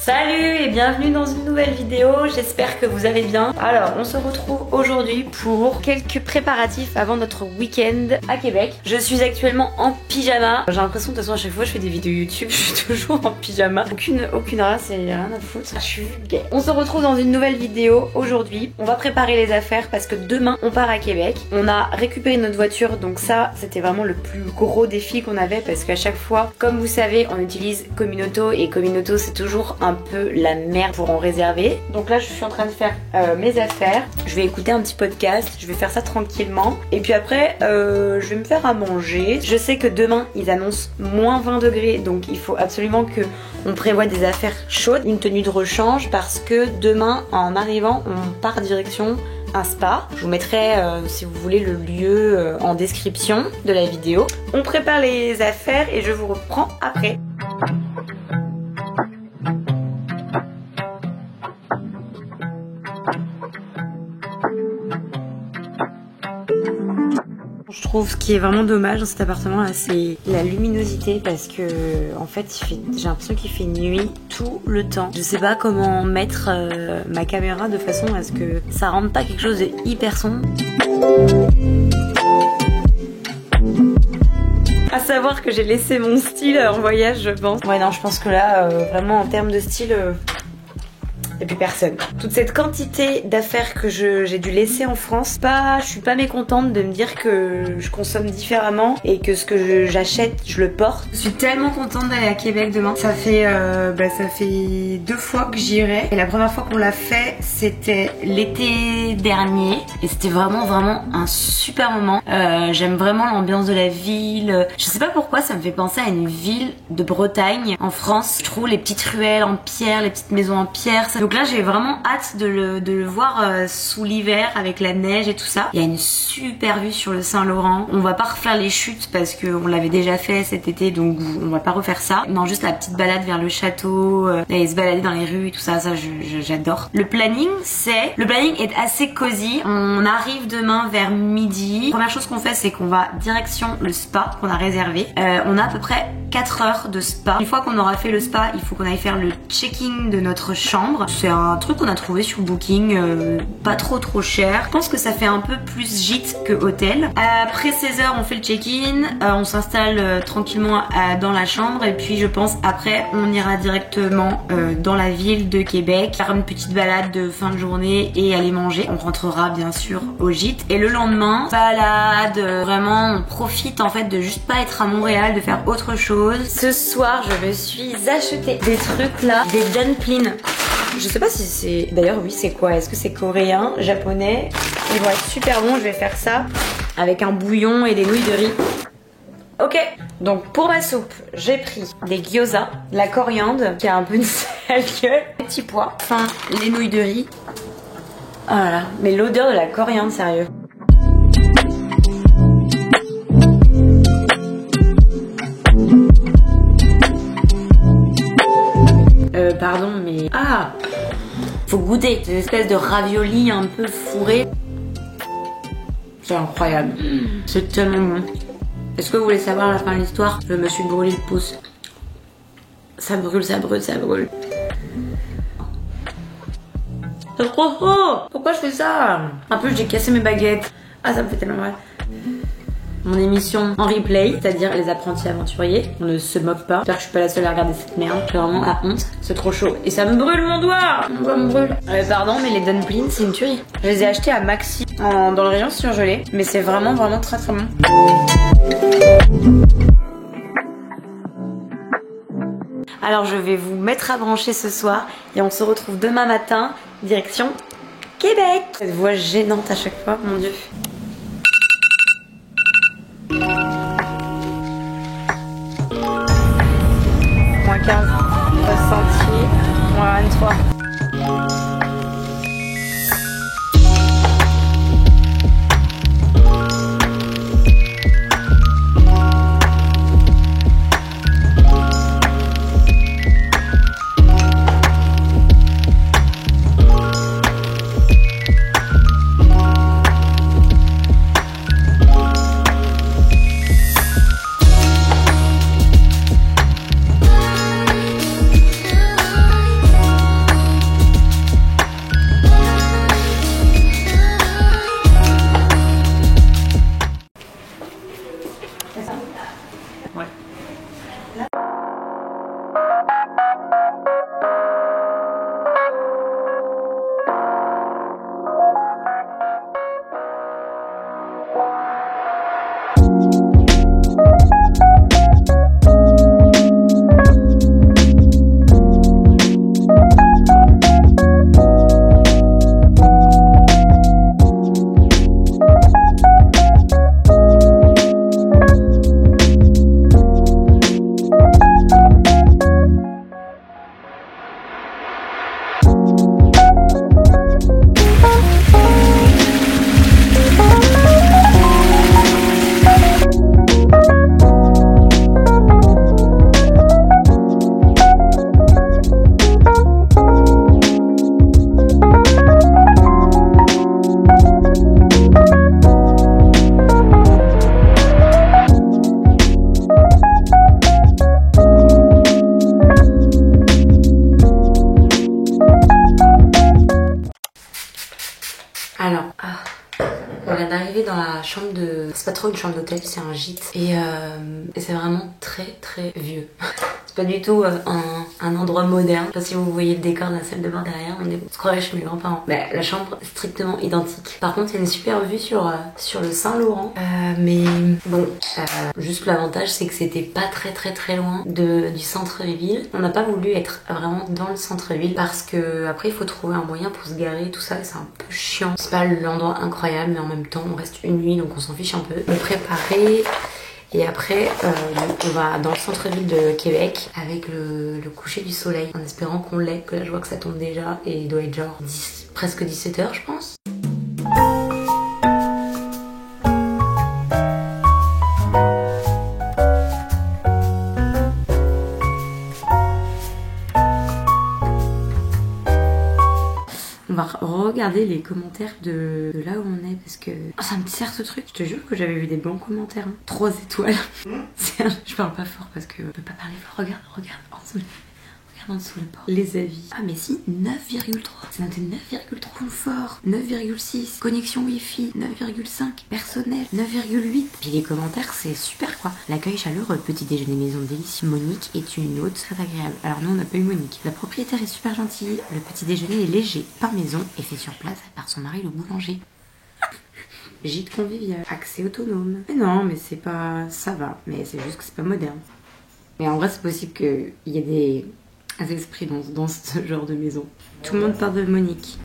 Salut et bienvenue dans une nouvelle vidéo, j'espère que vous allez bien. Alors on se retrouve aujourd'hui pour quelques préparatifs avant notre week-end à Québec. Je suis actuellement en pyjama. J'ai l'impression de toute façon à chaque fois que je fais des vidéos YouTube, je suis toujours en pyjama. Aucune race et rien à foutre, je suis gay. On se retrouve dans une nouvelle vidéo aujourd'hui. On va préparer les affaires parce que demain on part à Québec. On a récupéré notre voiture, donc ça c'était vraiment le plus gros défi qu'on avait parce qu'à chaque fois, comme vous savez, on utilise Communauto et Communauto c'est toujours un peu la merde pour en réserver. Donc là je suis en train de faire mes affaires. Je vais écouter un petit podcast, je vais faire ça tranquillement et puis après je vais me faire à manger. Je sais que demain ils annoncent moins 20 degrés, donc il faut absolument que on prévoit des affaires chaudes, une tenue de rechange parce que demain en arrivant on part direction un spa. Je vous mettrai si vous voulez le lieu en description de la vidéo. On prépare les affaires et je vous reprends après. Je trouve ce qui est vraiment dommage dans cet appartement là, c'est la luminosité parce que en fait j'ai l'impression qu'il fait nuit tout le temps. Je sais pas comment mettre ma caméra de façon à ce que ça rende pas quelque chose de hyper sombre. À savoir que j'ai laissé mon style en voyage, je pense. Ouais non, je pense que là vraiment en termes de style et puis personne. Toute cette quantité d'affaires que j'ai dû laisser en France, je suis pas mécontente de me dire que je consomme différemment et que ce que j'achète, je le porte. Je suis tellement contente d'aller à Québec demain. Ça fait 2 fois que j'irai. Et la première fois qu'on l'a fait, c'était l'été dernier. Et c'était vraiment un super moment. J'aime vraiment l'ambiance de la ville. Je sais pas pourquoi, ça me fait penser à une ville de Bretagne, en France. Je trouve les petites ruelles en pierre, les petites maisons en pierre. Donc là j'ai vraiment hâte de le voir sous l'hiver avec la neige et tout ça. Il y a une super vue sur le Saint-Laurent. On va pas refaire les chutes parce qu'on l'avait déjà fait cet été, donc on va pas refaire ça. Non, juste la petite balade vers le château, aller se balader dans les rues et tout ça, j'adore. Le planning est assez cosy. On arrive demain vers midi. Première chose qu'on fait, c'est qu'on va direction le spa qu'on a réservé. On a à peu près 4 heures de spa. Une fois qu'on aura fait le spa, il faut qu'on aille faire le check-in de notre chambre. C'est un truc qu'on a trouvé sur Booking, pas trop cher. Je pense que ça fait un peu plus gîte que hôtel. Après 16 heures, on fait le check-in, on s'installe tranquillement dans la chambre et puis je pense après on ira directement dans la ville de Québec, faire une petite balade de fin de journée et aller manger. On rentrera bien sûr au gîte et le lendemain, balade, vraiment on profite en fait de juste pas être à Montréal, de faire autre chose. Ce soir, je me suis acheté des trucs là, des dumplings. Je sais pas si c'est... D'ailleurs, oui, c'est quoi? Est-ce que c'est coréen, japonais? Ils vont être super bons, je vais faire ça avec un bouillon et des nouilles de riz. Ok, donc pour ma soupe, j'ai pris des gyoza, de la coriandre, qui a un peu une sale gueule, des petits pois, enfin, les nouilles de riz. Oh là là, mais l'odeur de la coriandre, sérieux. Pardon, mais... Ah! Faut goûter. C'est une espèce de ravioli un peu fourré. C'est incroyable. C'est tellement bon. Est-ce que vous voulez savoir la fin de l'histoire? Je me suis brûlé le pouce. Ça brûle. C'est trop chaud! Pourquoi je fais ça? En plus, j'ai cassé mes baguettes. Ah, ça me fait tellement mal. Mon émission en replay, c'est-à-dire les apprentis aventuriers. On ne se moque pas. J'espère que je suis pas la seule à regarder cette merde. J'ai vraiment la honte. C'est trop chaud. Et ça me brûle mon doigt. Mon doigt me brûle. Pardon, mais les dumplings, c'est une tuerie. Je les ai achetés à Maxi dans le rayon surgelé. Mais c'est vraiment très bon. Alors je vais vous mettre à brancher ce soir. Et on se retrouve demain matin, direction Québec. Cette voix gênante à chaque fois, mon Dieu. Moins 15, ressenti, moins 23. arrivé dans la chambre de... C'est pas trop une chambre d'hôtel, c'est un gîte. Et c'est vraiment très très vieux. C'est pas du tout un endroit moderne. Je sais pas si vous voyez le décor de la salle de bain derrière, on se croirait chez mes grands-parents. Bah, la chambre est strictement identique. Par contre, il y a une super vue sur le Saint-Laurent. Mais bon, juste l'avantage c'est que c'était pas très loin du centre-ville. On n'a pas voulu être vraiment dans le centre-ville parce que après il faut trouver un moyen pour se garer, tout ça, et c'est un peu chiant. C'est pas l'endroit incroyable, mais en même temps on reste une nuit donc on s'en fiche un peu. Me préparer. Et après, on va dans le centre-ville de Québec avec le coucher du soleil, en espérant qu'on l'ait, que là je vois que ça tombe déjà et il doit être genre presque 17h je pense. On va regarder les commentaires de là où on est parce que ça me sert ce truc. Je te jure que j'avais vu des bons commentaires. 3 étoiles. Je parle pas fort parce que je peux pas parler fort. Regarde en dessous. Regarde en dessous le port. Les avis. Ah mais si, 9,3. C'est noté 9,3. Confort 9,6. Connexion Wi-Fi 9,5. Personnel 9,8. Puis les commentaires c'est super quoi. L'accueil chaleureux, petit déjeuner maison délicieux. Monique est une hôte très agréable. Alors nous on n'a pas eu Monique. La propriétaire est super gentille. Le petit déjeuner est léger, par maison et fait sur place par son mari le boulanger. Gîte convivial, accès autonome. Mais non, mais c'est pas... ça va, mais c'est juste que c'est pas moderne. Mais en vrai c'est possible qu'il y ait des esprits dans ce genre de maison. Tout le monde parle de Monique.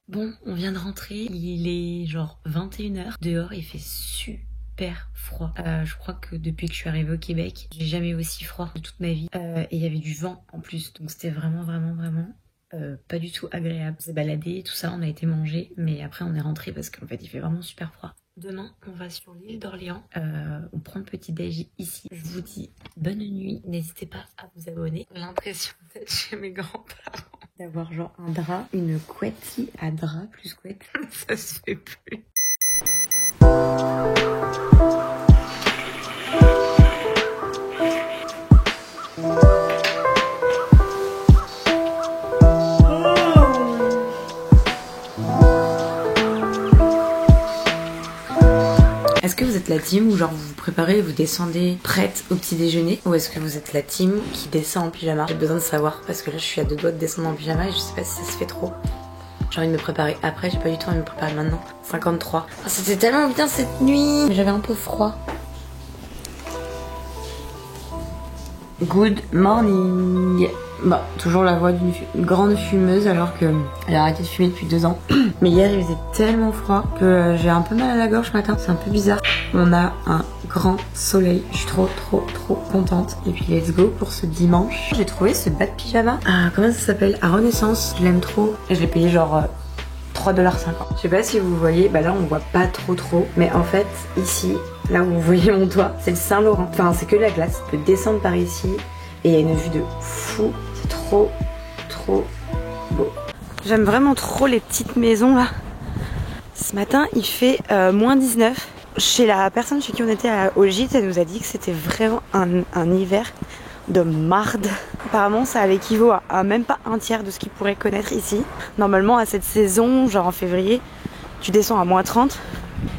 Bon, on vient de rentrer, il est genre 21h. Dehors, il fait super froid. Je crois que depuis que je suis arrivée au Québec, j'ai jamais eu aussi froid de toute ma vie. Et il y avait du vent en plus, donc c'était vraiment pas du tout agréable. On s'est baladé, tout ça, on a été manger, mais après on est rentré parce qu'en fait il fait vraiment super froid. Demain, on va sur l'île d'Orléans. On prend le petit déj ici. Je vous dis bonne nuit. N'hésitez pas à vous abonner. J'ai l'impression d'être chez mes grands-parents. D'avoir genre un drap, une couette à drap plus couette. Ça se fait plus. Est-ce que vous êtes la team où genre vous vous préparez et vous descendez prête au petit déjeuner, ou est-ce que vous êtes la team qui descend en pyjama? J'ai besoin de savoir parce que là je suis à 2 doigts de descendre en pyjama et je sais pas si ça se fait trop. J'ai envie de me préparer après, j'ai pas du tout envie de me préparer maintenant. 53. Oh, c'était tellement bien cette nuit. J'avais un peu froid. Good morning. Bah, toujours la voix d'une grande fumeuse alors que elle a arrêté de fumer depuis 2 ans. Mais hier il faisait tellement froid que j'ai un peu mal à la gorge ce matin. C'est un peu bizarre. On a un grand soleil. Je suis trop contente. Et puis let's go pour ce dimanche. J'ai trouvé ce bas de pyjama. Ah, comment ça s'appelle? À Renaissance. Je l'aime trop. Et je l'ai payé genre 3,50$. Je sais pas si vous voyez. Bah là on voit pas trop. Mais en fait ici, là où vous voyez mon doigt, c'est le Saint-Laurent. Enfin c'est que la glace. On peut descendre par ici. Et il y a une vue de fou. C'est trop beau. J'aime vraiment trop les petites maisons là. Ce matin il fait moins 19. Chez la personne chez qui on était au gîte, elle nous a dit que c'était vraiment un hiver de marde. Apparemment ça l'équivaut à même pas un tiers de ce qu'ils pourraient connaître ici. Normalement à cette saison, genre en février, tu descends à -30.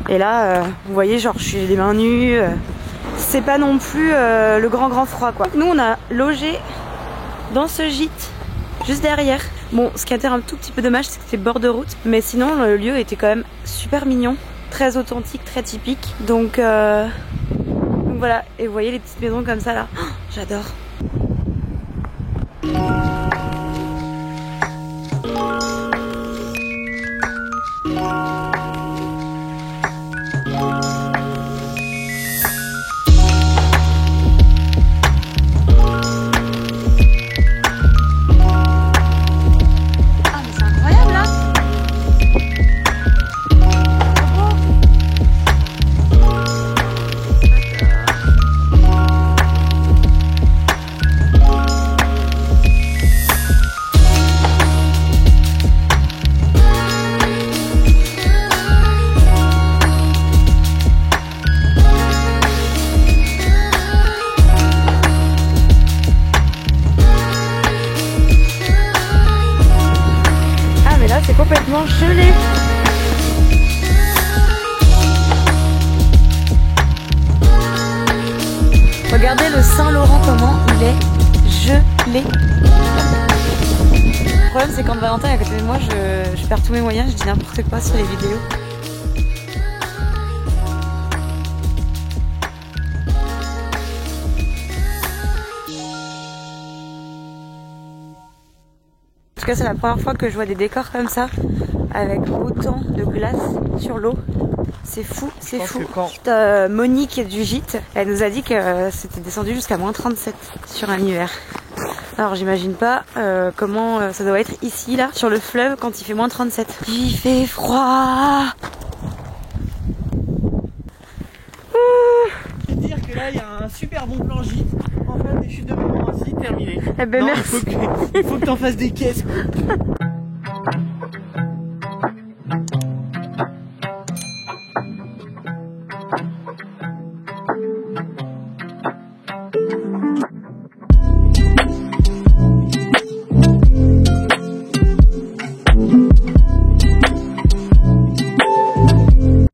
Et là, vous voyez, genre je suis les mains nues. C'est pas non plus le grand froid quoi. Nous on a logé dans ce gîte juste derrière. Bon, ce qui a été un tout petit peu dommage, c'est que c'était bord de route. Mais sinon le lieu était quand même super mignon. Très authentique, très typique. Donc voilà, et vous voyez les petites maisons comme ça là. Oh, j'adore. C'est complètement gelé. Regardez le Saint-Laurent comment il est gelé. Le problème c'est quand Valentin est à côté de moi, je perds tous mes moyens, je dis n'importe quoi sur les vidéos. En tout cas c'est la première fois que je vois des décors comme ça, avec autant de glace sur l'eau. C'est fou, c'est fou. Monique du gîte, elle nous a dit que c'était descendu jusqu'à -37 sur un hiver. Alors j'imagine pas comment ça doit être ici là, sur le fleuve quand il fait -37. Il fait froid. Je veux dire que là il y a un super bon plan gîte. En face des chutes de Montmorency, terminé. Eh ben non, merci. Il faut que t'en fasses des caisses. Quoi.